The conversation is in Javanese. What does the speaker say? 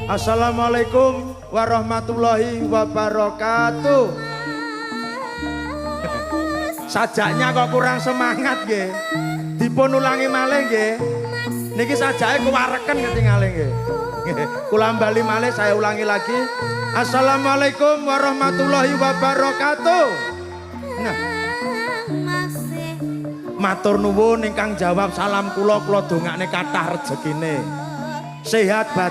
Assalamualaikum warahmatullahi wabarakatuh. Sajaknya kok kurang semangat nggih. Dipun ulangi malih nggih. Niki sajake kuwareken ketinggalan nggih. Kula bali malih saya ulangi lagi. Assalamualaikum warahmatullahi wabarakatuh. Nah. Matur nuwun ingkang jawab salam kula dongakne kathah rejekine. Sehat batin.